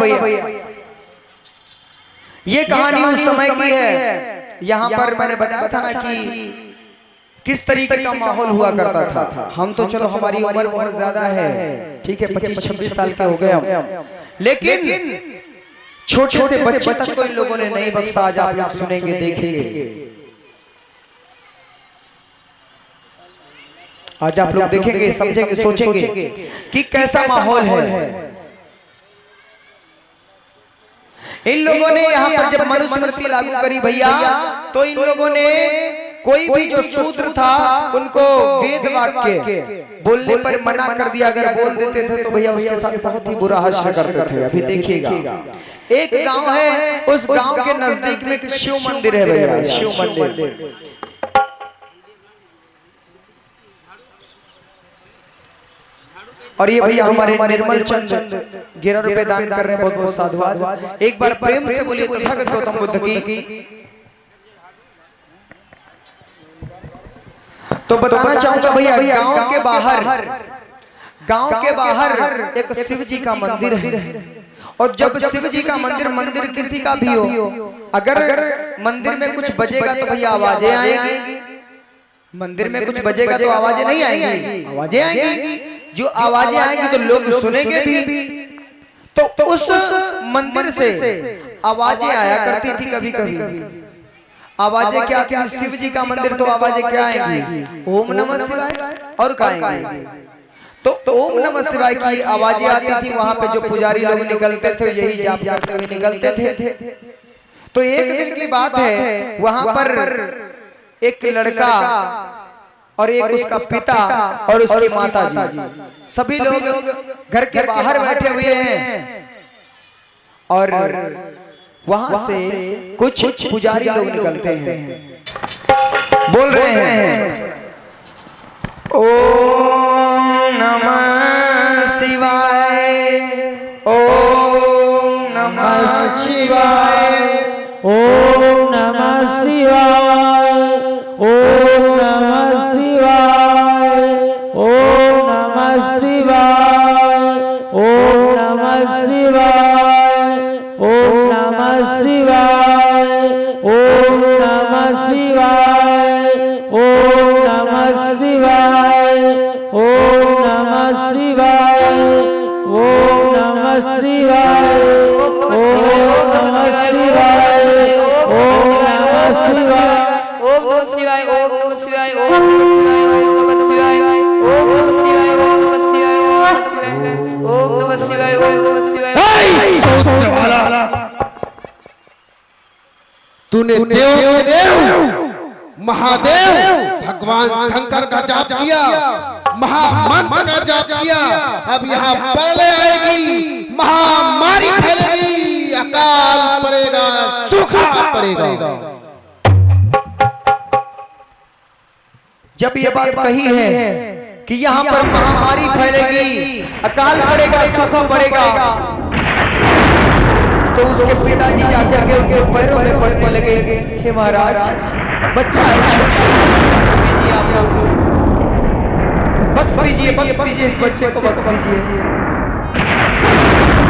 भैया। ये कहानी उस समय की है। यहाँ पर मैंने बताया था ना कि किस तरीके का माहौल हुआ करता था। हम तो चलो हमारी उम्र बहुत ज्यादा है, ठीक है, 25-26 साल के हो गए हम, लेकिन छोटे से बच्चे तक को इन लोगों ने नहीं बख्शा। आज आप लोग सुनेंगे, देखेंगे, आज आप लोग देखेंगे, समझेंगे, सोचेंगे कि कैसा माहौल है। इन लोगों ने यहाँ पर जब मनुस्मृति लागू करी भैया, तो इन लोगों ने कोई भी जो शूद्र था उनको वेद वाक्य बोलने पर मना कर दिया। अगर बोल देते थे तो भैया उसके साथ बहुत ही बुरा हश्र करते थे। अभी देखिएगा, एक गांव है, उस गांव के नजदीक में एक शिव मंदिर है भैया, शिव मंदिर। और ये भैया हमारे निर्मल चंद 11 रुपए दान कर रहे हैं, बहुत बहुत साधुवाद। एक बार प्रेम से बोलिए तथागत गौतम बुद्ध की। तो बताना चाहूंगा भैया, गांव के बाहर एक शिव जी का मंदिर है। और जब शिव जी का मंदिर किसी का भी हो, अगर मंदिर में कुछ बजेगा तो भैया आवाजें आएंगी। मंदिर में कुछ बजेगा तो आवाजें नहीं आएंगी, आवाजें आएंगी। जो आवाजें आएंगी तो लोग सुनेंगे भी। तो उस मंदिर से आवाजें आया करती थी। कभी कभी आवाजें क्या आती थी, शिव जी का मंदिर, तो आवाजें क्या आएंगी, ओम नमः शिवाय, और क्या आएंगी, तो ओम नमः शिवाय की आवाजें आती थी। वहां पे जो पुजारी लोग निकलते थे, यही जाप करते हुए निकलते थे। तो एक दिन की बात है, वहां पर एक लड़का और एक उसका पिता और उसकी माता जी, सभी लोग घर के बाहर बैठे हुए हैं। और वहां से कुछ पुजारी लोग निकलते हैं, बोल रहे हैं ओम नमः शिवाय, ओम नमः शिवाय, ओम नमः शिवाय, ओम नमः शिवाय, ओम नमः शिवाय, ओम नमः शिवाय, ओम नमः शिवाय, ओम नमः शिवाय, ओम नमः शिवाय, ओम नमः शिवाय, ओम नमः शिवाय, ओम नमः शिवाय, ओम नमः शिवाय, ओम नमः शिवाय, ओम नमः शिवाय, ओम नमः शिवाय, ओम नमः शिवाय, ओम नमः शिवाय, ओम नमः शिवाय, ओम नमः शिवाय। तूने देव के देव महादेव भगवान शंकर का जाप किया, महामंत्र का जाप किया। अब यहाँ प्रलय आएगी, महामारी फैलेगी, अकाल पड़ेगा, सूखा पड़ेगा। जब ये बात कही है कि यहाँ पर महामारी फैलेगी, अकाल पड़ेगा, सूखा पड़ेगा, तो उसके पिताजी जाकर के उनके पैरों में पड़ने लगे। हे महाराज, बच्चा है छोटा, बख्श दीजिए, आप लोग बख्श दीजिए, बख्श दीजिए, इस बच्चे को बख्श दीजिए।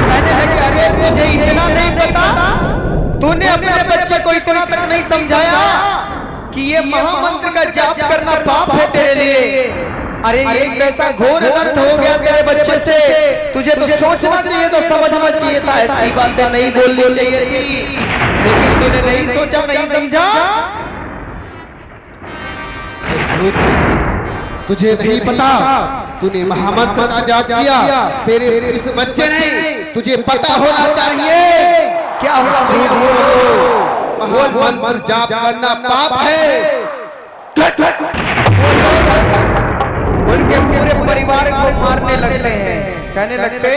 कहने लगे अरे तुझे इतना नहीं पता, तूने अपने बच्चे को इतना तक नहीं समझाया कि ये महामंत्र का जाप करना पाप है तेरे लिए। अरे ये कैसा घोर अनर्थ हो गया तेरे बच्चे से, तुझे तो सोचना चाहिए, तो समझना चाहिए था, ऐसी बातें नहीं बोलनी चाहिए थी, लेकिन तूने नहीं सोचा, नहीं समझा। तुझे नहीं पता, तूने महामंत्र का जाप किया, तेरे इस बच्चे ने, तुझे पता होना चाहिए क्या महामंत्र जाप करना पाप है। उनके पूरे परिवार को मारने लगते हैं, कहने लगते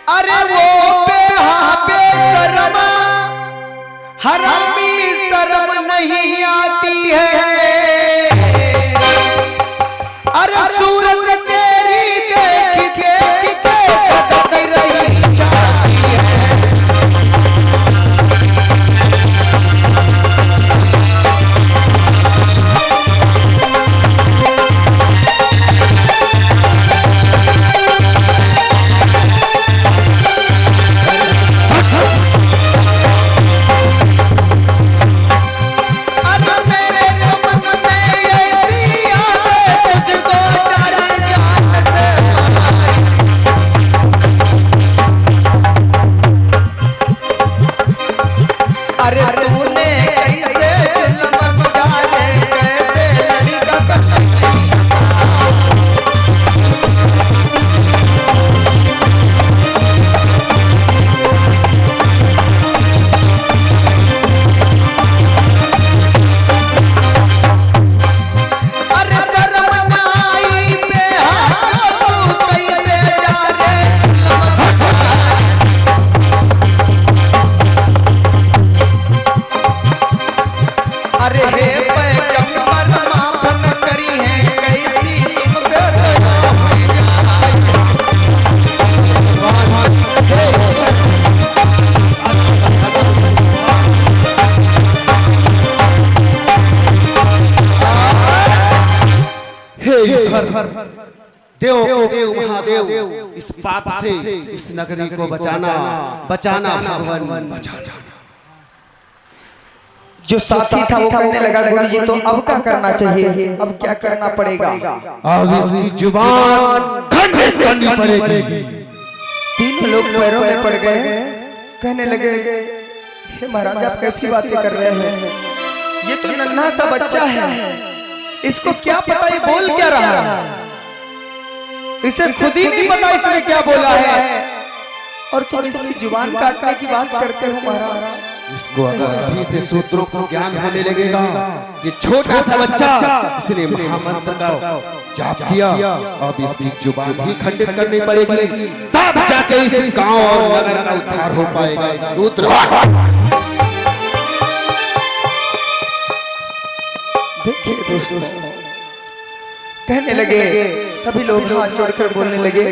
अरे वो बेशर्म हरामी, शर्म नहीं आती है, अरे सूरत तेरी देख देख के कदर रही जाती है। देव के देव महादेव, इस पाप से इस नगरी को बचाना, बचाना भगवान बचाना। जो साथी था वो कहने लगा गुरुजी तो अब क्या करना चाहिए, अब क्या करना पड़ेगा? अब इसकी जुबान खंडित करनी पड़ेगी। तीन लोग पैरों में पड़ गए, कहने लगे हे महाराज आप कैसी बातें कर रहे हैं, ये तो नन्हा सा बच्चा है, इसको क्या पता ये बोल क्या रहा है, इसे खुद ही नहीं पता इसने क्या बोला है, और तुम इसकी जुबान काटने की बात करते हो महाराज। इसको अगर अभी से सूत्रों को ज्ञान होने लगेगा कि छोटा सा बच्चा इसने महामंत्र का जाप किया, अब इसकी जुबान भी खंडित करनी पड़ेगी, तब जाके इस गांव और नगर का उद्धार हो पाएगा। सूत्र देखिए दोस्तों, कहने लगे सभी लोग हाथ जोड़कर बोलने लगे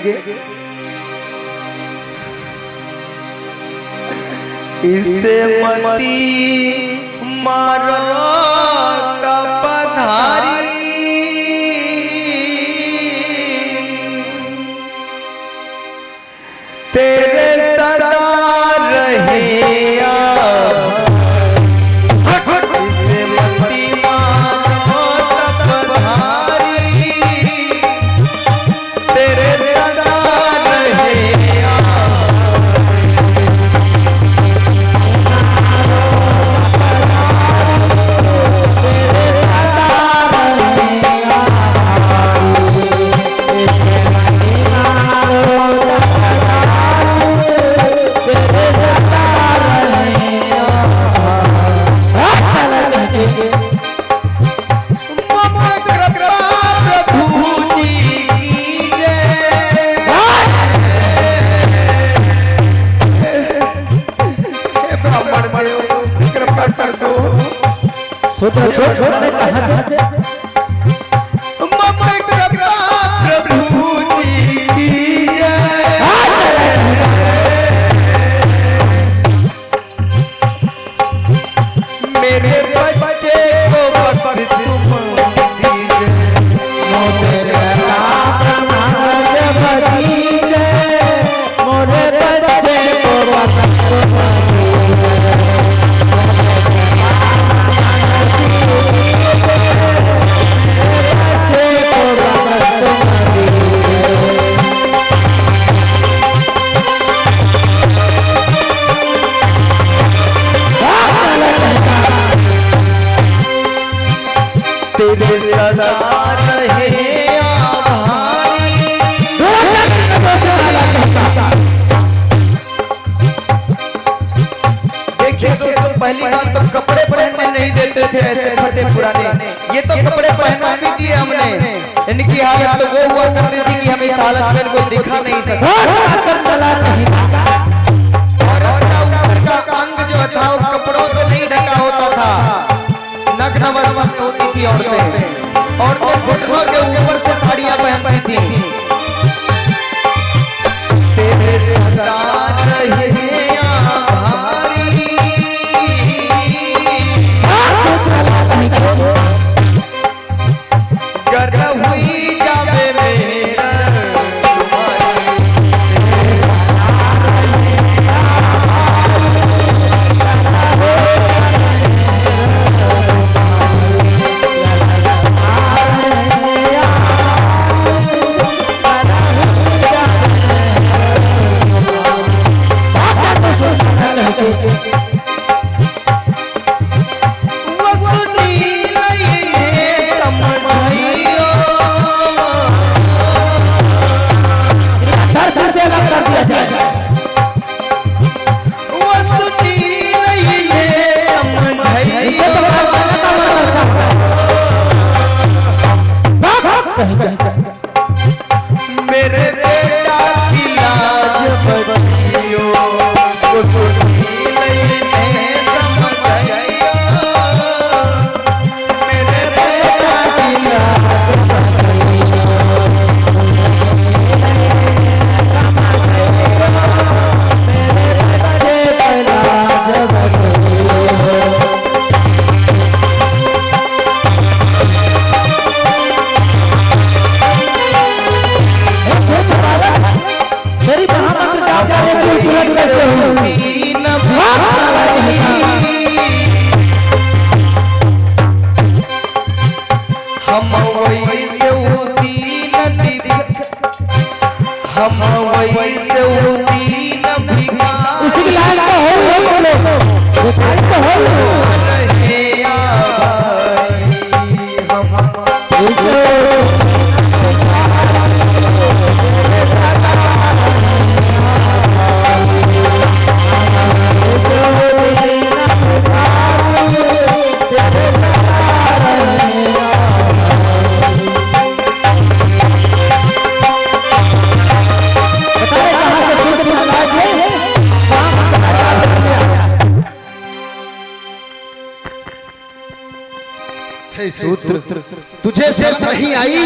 इसे मती मारो का पधारी, तेरे सदा रहे इसे मती मारो का पधारी, तेरे सदा रहे सूत्र छोड़ कहां से प्रभु जी की जय, मेरे बच्चे को बख्श तुम दीजिए, मोरे बच्चे को तेरे सदा रहे आभारी। देखिए दोस्तों, पहली बात तो कपड़े पहनने नहीं देते थे ऐसे फटे पुराने, ये तो कपड़े पहना भी दिए हमने, इनकी हालत तो वो हुआ करती थी कि हम इस हालत में इनको दिखा नहीं सकते, और ऊपर का अंग जो था वो कपड़ों से नहीं ढका होता था, नग्न अवस्था में होती थी औरतें घुटनों के ऊपर से साड़ियां पहनती थी। तेरे सदा रहे आभारी, गर्व हुई जावे मेरा मेरे बेटा की लाज बचियो, सुनी नहीं समझाइयो, मेरे बेटा की लाज बचियो, मेरे बेटे की लाज बचियो। कैसे हुई दीन भिखारी, हम वैसे दीन हम वैसे दीन भिखारी उसी लाइन तो हो तुम लोग भिखारी तो हो रहे या भाई, हे सूत्र, तुझे शर्म नहीं आई?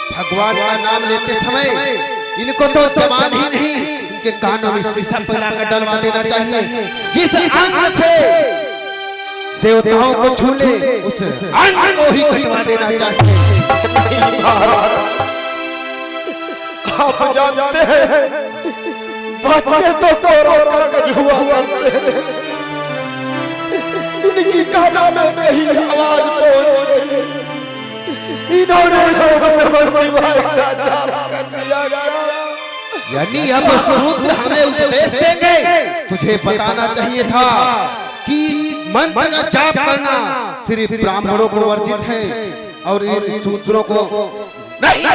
भगवान का नाम लेते समय इनको तो जबान ही नहीं, इनके कानों में शीशा पिलाकर डलवा देना चाहिए। जिस अंग से देवताओं को छू ले उस अंग को ही कटवा देना चाहिए। आप जानते हैं बच्चे तो कोरों कागज हुआ करते हैं, इनकी कानों में कहीं आवाज पहुंच गई, इन्होंने सिवाय का जाप कर लिया गया। यानी अब सूत्र हमें उपदेश देंगे? तुझे बताना चाहिए था कि मंत्र का जाप करना सिर्फ ब्राह्मणों को वर्जित है और इन शूद्रों को नहीं।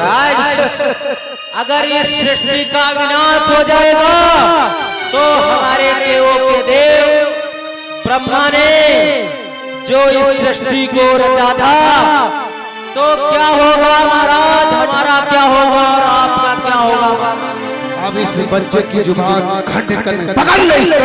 महाराज अगर इस सृष्टि का विनाश हो जाएगा तो हमारे देवों के देव ब्रह्मा ने जो इस सृष्टि को रचा था तो क्या होगा महाराज, हमारा क्या होगा और आपका क्या होगा? अब इस बच्चे की जुबान खंडित करने पकड़ ले इसे।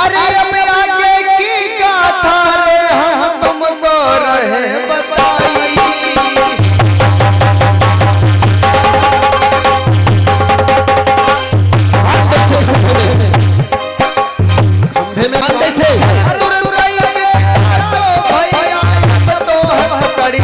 अरे अब आगे की गाथा रे हम तुमको रहे बताई, खंभे में कंधे से तुरंत ही तो भैया तो हम कड़ी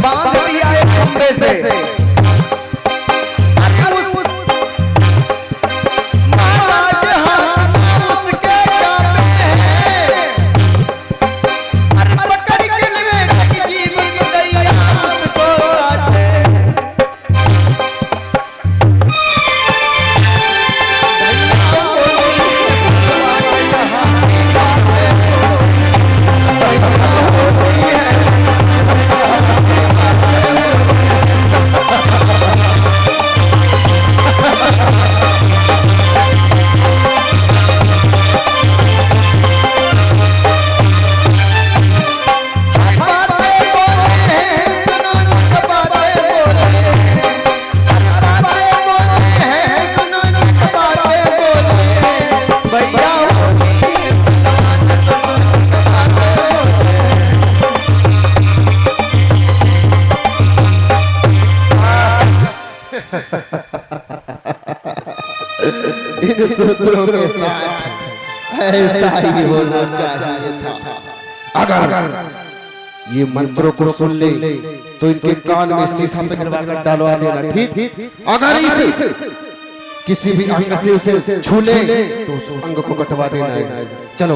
बांध दिया एक खंभे से। महाराज हाथ उसके कांपे हैं, अरे पकड़ के लपेट जीव की दैया उसको काटे। इन सूत्रों के साथ ऐसा ही होना चाहिए था। अगर ये मंत्रों को सुन ले तो इनके कान में शीशा पिघलवा कर डालवा देना, ठीक? अगर इसे किसी भी अंग से उसे छू ले तो उस अंग को कटवा देना है। चलो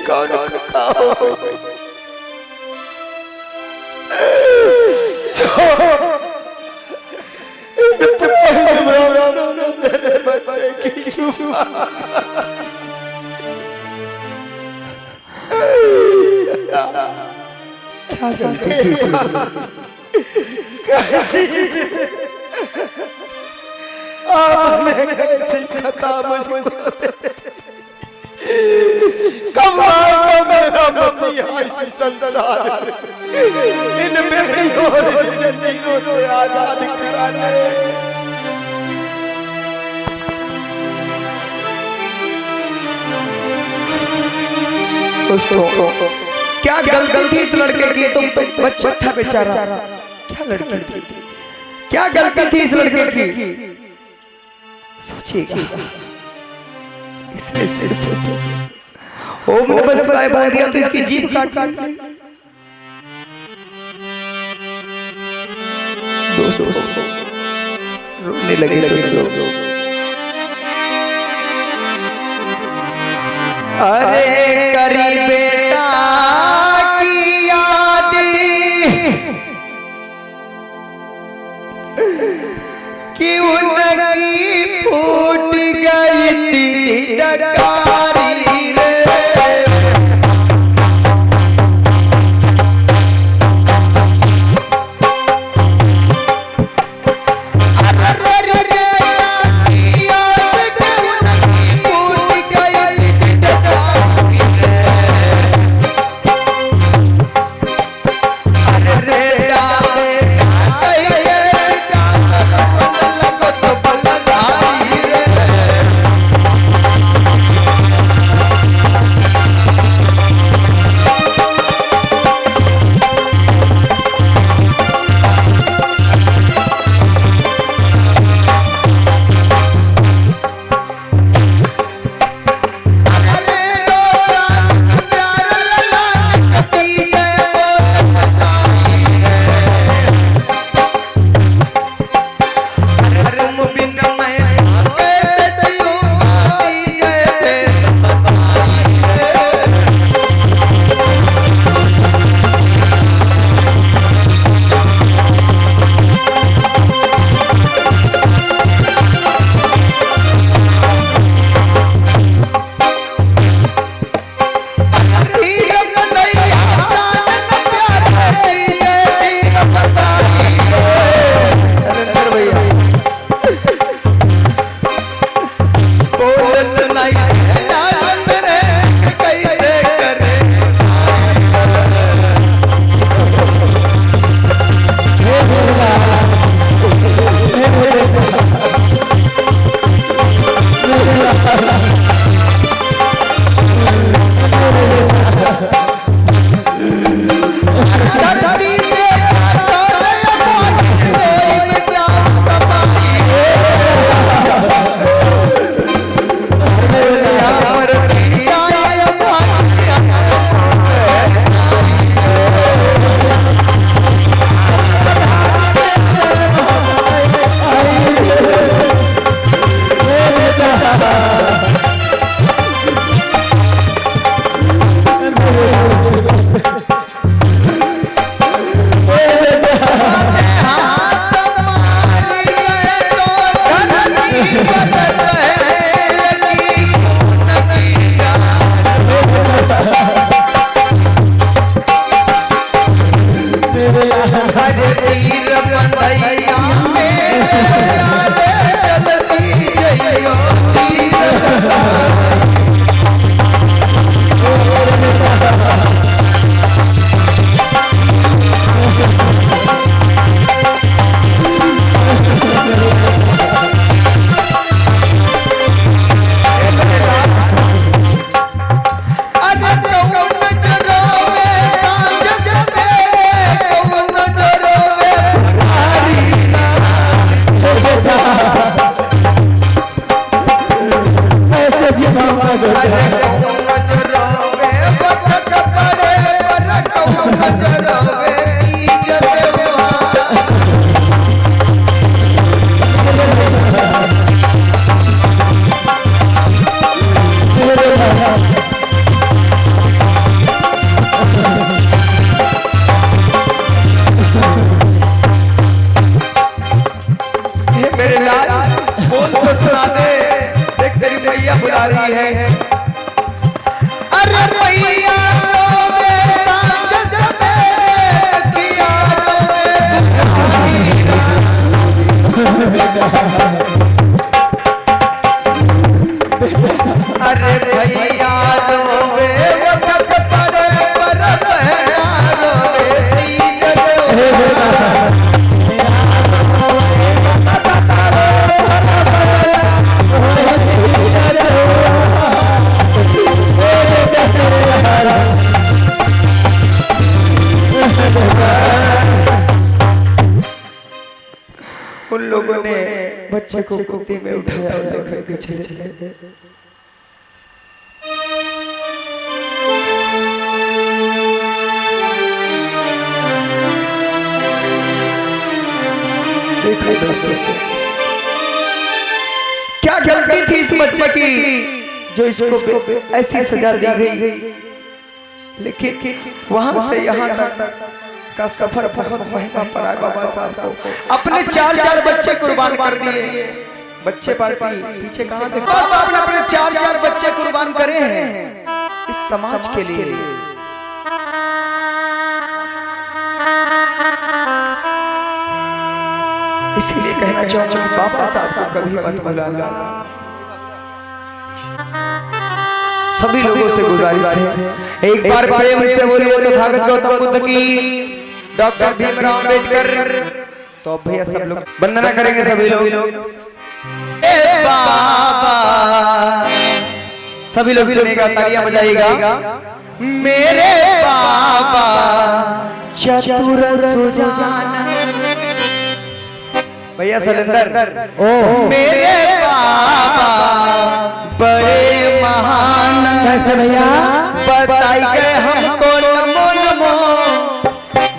कौन करता हो मेरे बच्चे की जुबान क्या गलती थी इस लड़के आपने कैसी खता मुझको कब आएगा मेरा मसीहा इस संसार में? इन बेड़ियों और इन जंजीरों से आजाद कराने। दोस्तों क्या गलती थी इस लड़के की? तो बच्चा था बेचारा, क्या लड़की थी, क्या गलती थी इस लड़के की? सोचिएगा, इसने सिर्फ ओम नमः शिवाय बोल दिया तो इसकी जीभ काट ली। दोस्तों रोने लगे दोस्तों। अरे करी बेटा की याद कि उनकी फूट गई तीन डकारी रे। बुला रही है। अरे भैया तो मेरा जग मेरे अरे भैया रोवे वक्त पड़े पर बहना रोवे तीज उन लोगों ने बच्चे को गोदी में उठाया और लेकर के चले गए। देखो दोस्तों, क्या गलती थी इस बच्चे की जो इसको ऐसी सजा दी गई। लेकिन वहां से यहाँ तक का सफर बहुत महंगा पड़ा बाबा साहब को। अपने 4 बच्चे कुर्बान कर दिए। बच्चे पार्टी पीछे कहां थे? बाबा साहब ने अपने 4 बच्चे कुर्बान करे हैं इस समाज के लिए। इसीलिए कहना चाहूंगा कि बाबा साहब को कभी मत भुलाना। सभी लोगों से गुजारिश है, एक बार प्रेम से बोलिए तथागत गौतम बुद्ध की, डॉक्टर भीमराव अंबेडकर। तो अब भैया सब लोग वंदना करेंगे सभी लोग। ए बाबा, सभी लोग सुनेगा, तालियां बजाइएगा। मेरे बाबा चतुर सुजान, भैया सलेंदर। मेरे बाबा बड़े महान, कैसे भैया? बताई गए हमको नमो नमो,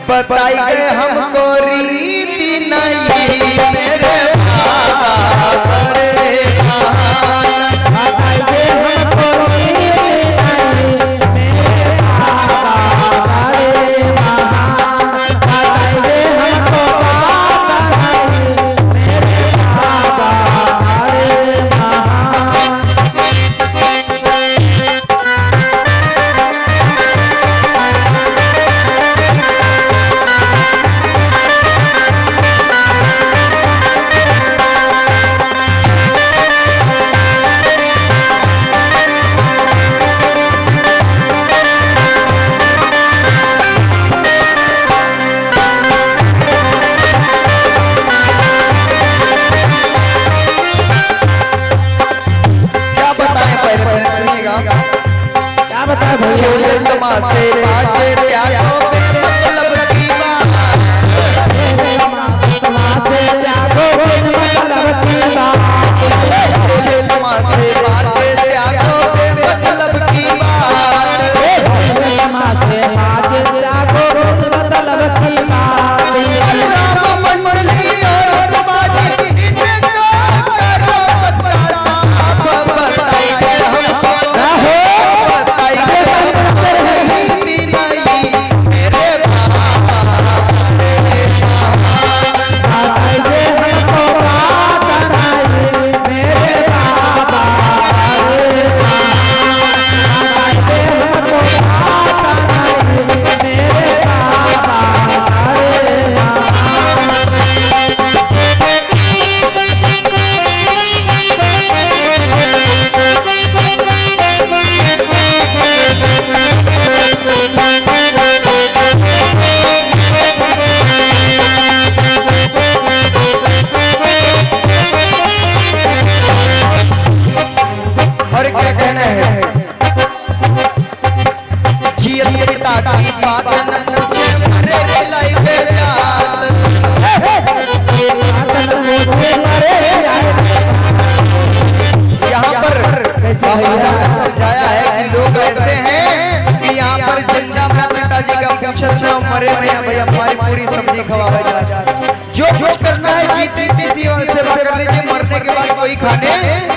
बताई गए हमको रीति नहीं। मेरे बाबा बड़े महान, बताई गए हमको रीति नहीं। मेरे बाबा बड़े महान, बताई गए हमको बात नहीं। मेरे बाबा बड़े महान। तमाशे बाजे त्यागो मतलब की बात, तमाशे त्यागो मतलब की बात, तमाशे बाजे त्यागो मतलब की बात, तमाशे बाजे त्यागो मतलब की बात। राम मंडली और समाज इनका करो पत्ता साफ, बताई गए हमको, बताई गए समझाया है कि लोग ऐसे हैं कि यहाँ पर जिंदा में पिताजी का पूछत में मरे में भैया हमारी पूरी सब्जी खवाया जाए। जो कुछ करना है जीतने की सेवा कर लीजिए, मरने के बाद कोई खाने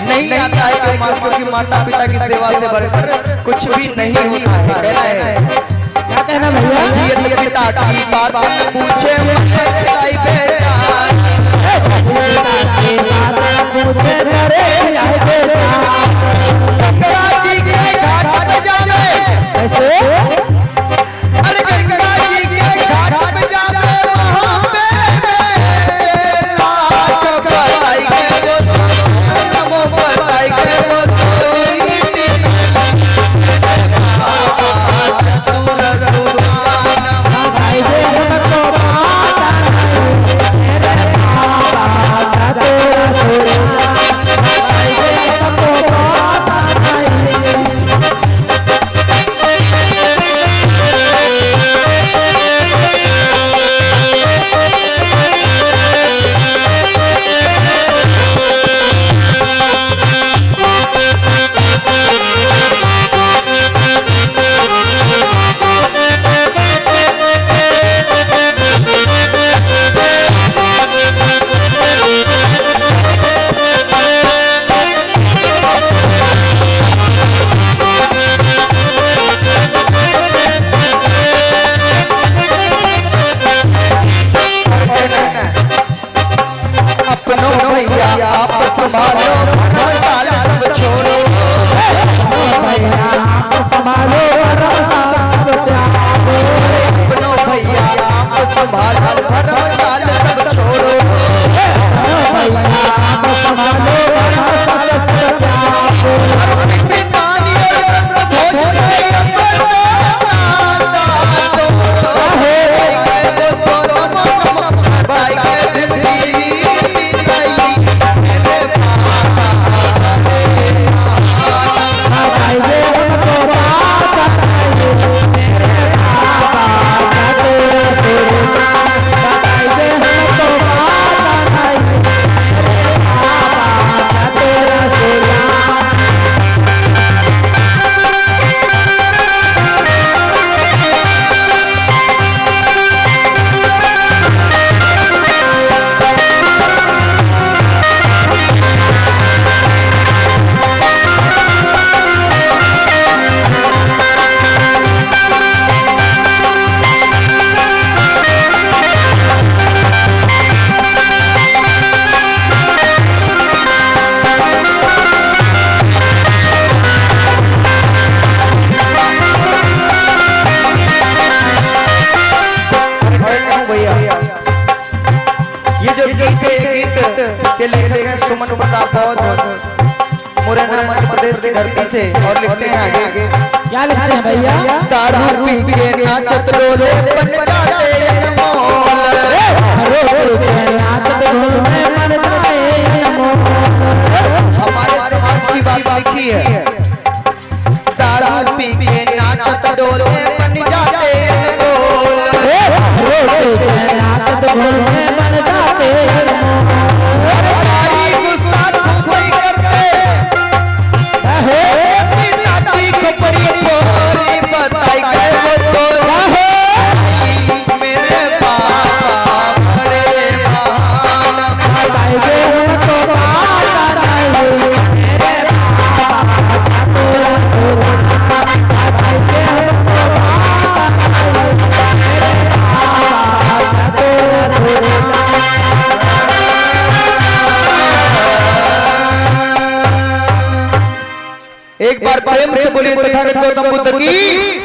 नहीं आता है क्योंकि माता पिता की सेवा से बढ़कर कुछ भी नहीं होता है। कहना है, क्या कहना भैया? जियत पिता की बात पूछे गंगा जी के घाट पे जावे, ऐसे अरे गंगा जी के घाट पे जावे, वहां पे ये जो गीत के लेखक हैं सुमन प्रताप बौद्ध, मुरैना मध्य प्रदेश की धरती से, और लिखते हैं आगे। क्या लिखते हैं भैया? दारू पी के नाचत डोले बन जाते अनमोल, हमारे समाज की बात लिखी है। दारू पी के नाचत डोले बन जाते अनमोल, अरे बारी गुस्सा खूबई करते, नाती खोपड़ी पोरी बताई गए वो तो मेरे बाबा बड़े महान, बताई गए वो तो एक बार प्रेम से बोलिए तथागत गौतम बुद्ध की